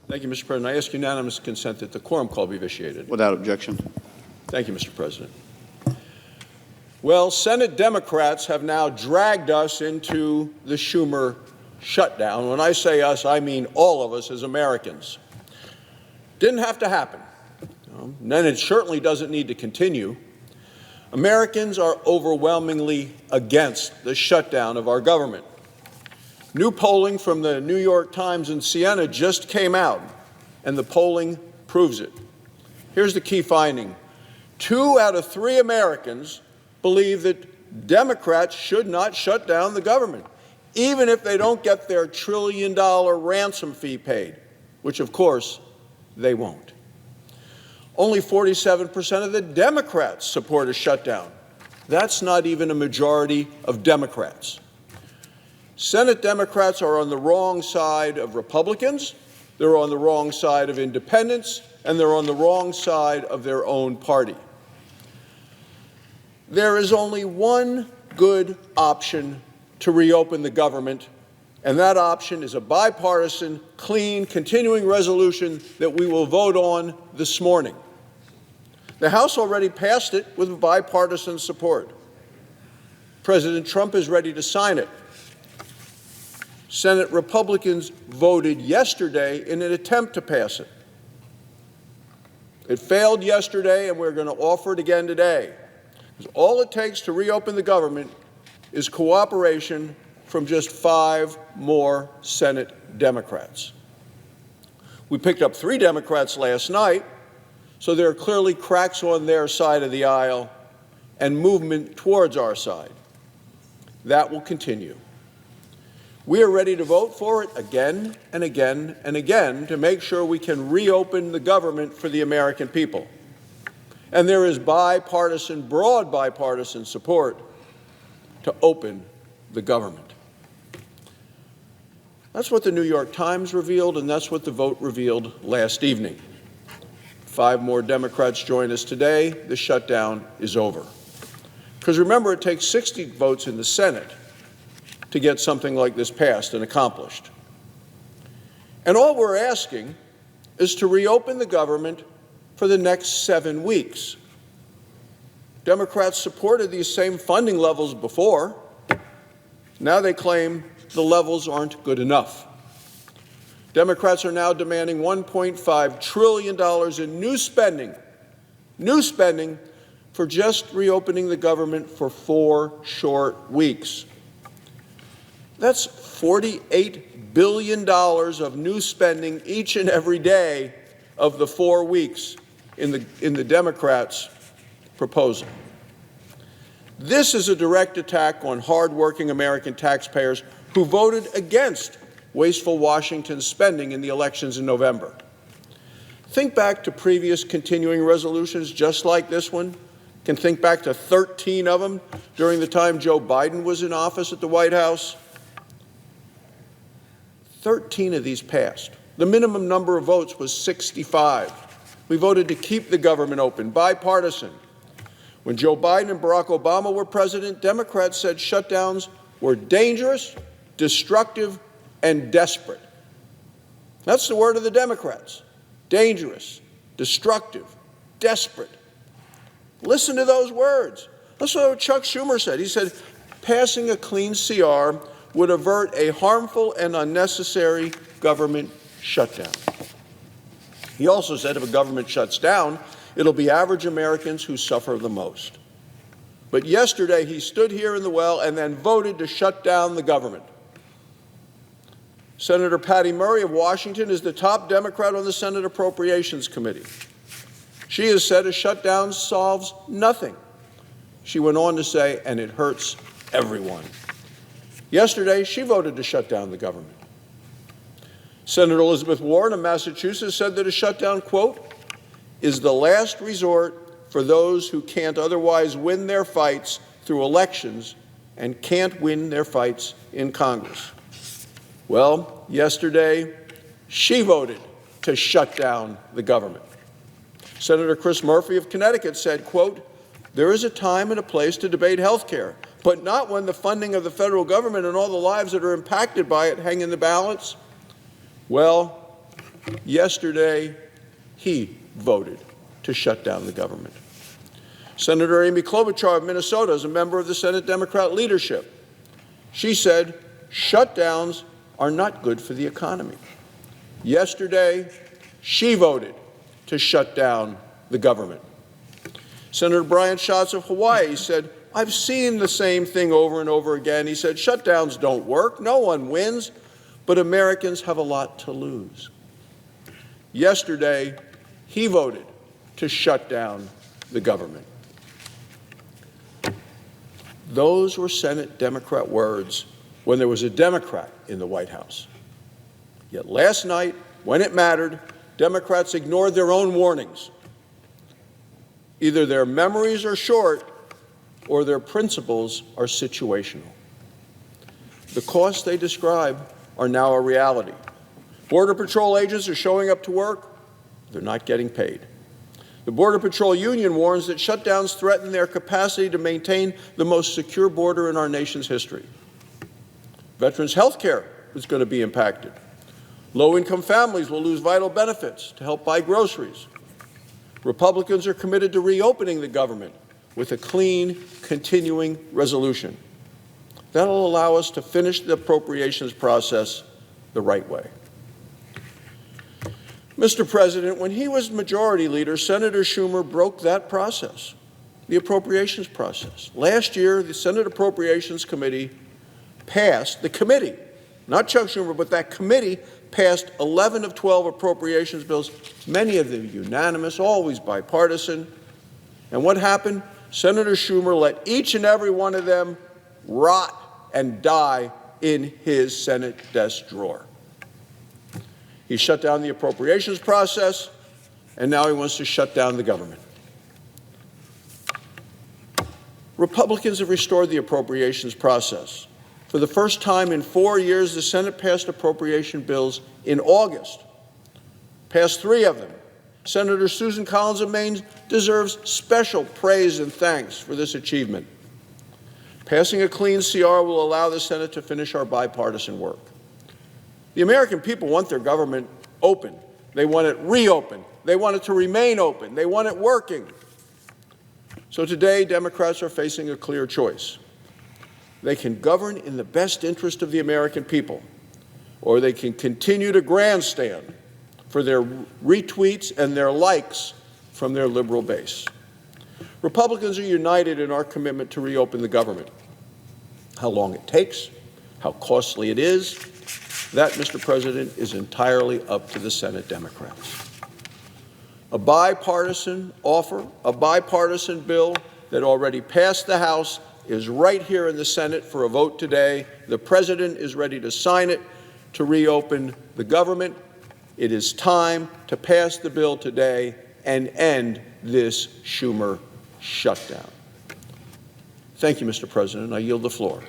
Thank you, Mr. President. I ask unanimous consent that the quorum call be vitiated. Without objection. Thank you, Mr. President. Well, Senate Democrats have now dragged us into the Schumer shutdown. When I say us, I mean all of us as Americans. Didn't have to happen. And it certainly doesn't need to continue. Americans are overwhelmingly against the shutdown of our government. New polling from the New York Times and Siena just came out, and the polling proves it. Here's the key finding. 2 out of 3 Americans believe that Democrats should not shut down the government, even if they don't get their $1 trillion ransom fee paid, which, of course, they won't. Only 47% of the Democrats support a shutdown. That's not even a majority of Democrats. Senate Democrats are on the wrong side of Republicans, they're on the wrong side of independents, and they're on the wrong side of their own party. There is only one good option to reopen the government, and that option is a bipartisan, clean, continuing resolution that we will vote on this morning. The House already passed it with bipartisan support. President Trump is ready to sign it. Senate Republicans voted yesterday in an attempt to pass it. It failed yesterday, and we're going to offer it again today. Because all it takes to reopen the government is cooperation from just 5 more Senate Democrats. We picked up 3 Democrats last night, so there are clearly cracks on their side of the aisle and movement towards our side. That will continue. We are ready to vote for it again and again and again to make sure we can reopen the government for the American people. And there is bipartisan, broad bipartisan support to open the government. That's what the New York Times revealed, and that's what the vote revealed last evening. 5 more Democrats join us today. The shutdown is over. Because remember, it takes 60 votes in the Senate to get something like this passed and accomplished. And all we're asking is to reopen the government for the next 7 weeks. Democrats supported these same funding levels before. Now they claim the levels aren't good enough. Democrats are now demanding $1.5 trillion in new spending for just reopening the government for 4 short weeks. That's $48 billion of new spending each and every day of the 4 weeks in the Democrats' proposal. This is a direct attack on hardworking American taxpayers who voted against wasteful Washington spending in the elections in November. Think back to previous continuing resolutions just like this one. You can think back to 13 of them during the time Joe Biden was in office at the White House. 13 of these passed. The minimum number of votes was 65. We voted to keep the government open, bipartisan. When Joe Biden and Barack Obama were president, Democrats said shutdowns were dangerous, destructive, and desperate. That's the word of the Democrats. Dangerous, destructive, desperate. Listen to those words. Listen what Chuck Schumer said. He said, passing a clean CR would avert a harmful and unnecessary government shutdown. He also said if a government shuts down, it'll be average Americans who suffer the most. But yesterday he stood here in the well and then voted to shut down the government. Senator Patty Murray of Washington is the top Democrat on the Senate Appropriations Committee. She has said a shutdown solves nothing. She went on to say, and it hurts everyone. Yesterday, she voted to shut down the government. Senator Elizabeth Warren of Massachusetts said that a shutdown, quote, is the last resort for those who can't otherwise win their fights through elections and can't win their fights in Congress. Well, yesterday, she voted to shut down the government. Senator Chris Murphy of Connecticut said, quote, there is a time and a place to debate health care, but not when the funding of the federal government and all the lives that are impacted by it hang in the balance. Well, Yesterday, he voted to shut down the government. Senator Amy Klobuchar of Minnesota is a member of the Senate Democrat leadership. She said, shutdowns are not good for the economy. Yesterday, she voted to shut down the government. Senator Brian Schatz of Hawaii said, I've seen the same thing over and over again. He said, shutdowns don't work, no one wins, but Americans have a lot to lose. Yesterday, he voted to shut down the government. Those were Senate Democrat words when there was a Democrat in the White House. Yet last night, when it mattered, Democrats ignored their own warnings. Either their memories are short or their principles are situational. The costs they describe are now a reality. Border Patrol agents are showing up to work. They're not getting paid. The Border Patrol Union warns that shutdowns threaten their capacity to maintain the most secure border in our nation's history. Veterans' health care is going to be impacted. Low-income families will lose vital benefits to help buy groceries. Republicans are committed to reopening the government with a clean, continuing resolution. That will allow us to finish the appropriations process the right way. Mr. President, when he was Majority Leader, Senator Schumer broke that process, the appropriations process. Last year, the Senate Appropriations Committee passed, the committee, not Chuck Schumer, but that committee passed 11 of 12 appropriations bills, many of them unanimous, always bipartisan. And what happened? Senator Schumer let each and every one of them rot and die in his Senate desk drawer. He shut down the appropriations process, and now he wants to shut down the government. Republicans have restored the appropriations process. For the first time in 4 years, the Senate passed appropriation bills in August, passed 3 of them. Senator Susan Collins of Maine deserves special praise and thanks for this achievement. Passing a clean CR will allow the Senate to finish our bipartisan work. The American people want their government open. They want it reopened. They want it to remain open. They want it working. So today, Democrats are facing a clear choice. They can govern in the best interest of the American people, or they can continue to grandstand for their retweets and their likes from their liberal base. Republicans are united in our commitment to reopen the government. How long it takes, how costly it is, that, Mr. President, is entirely up to the Senate Democrats. A bipartisan offer, a bipartisan bill that already passed the House is right here in the Senate for a vote today. The President is ready to sign it to reopen the government. It is time to pass the bill today and end this Schumer shutdown. Thank you, Mr. President. I yield the floor.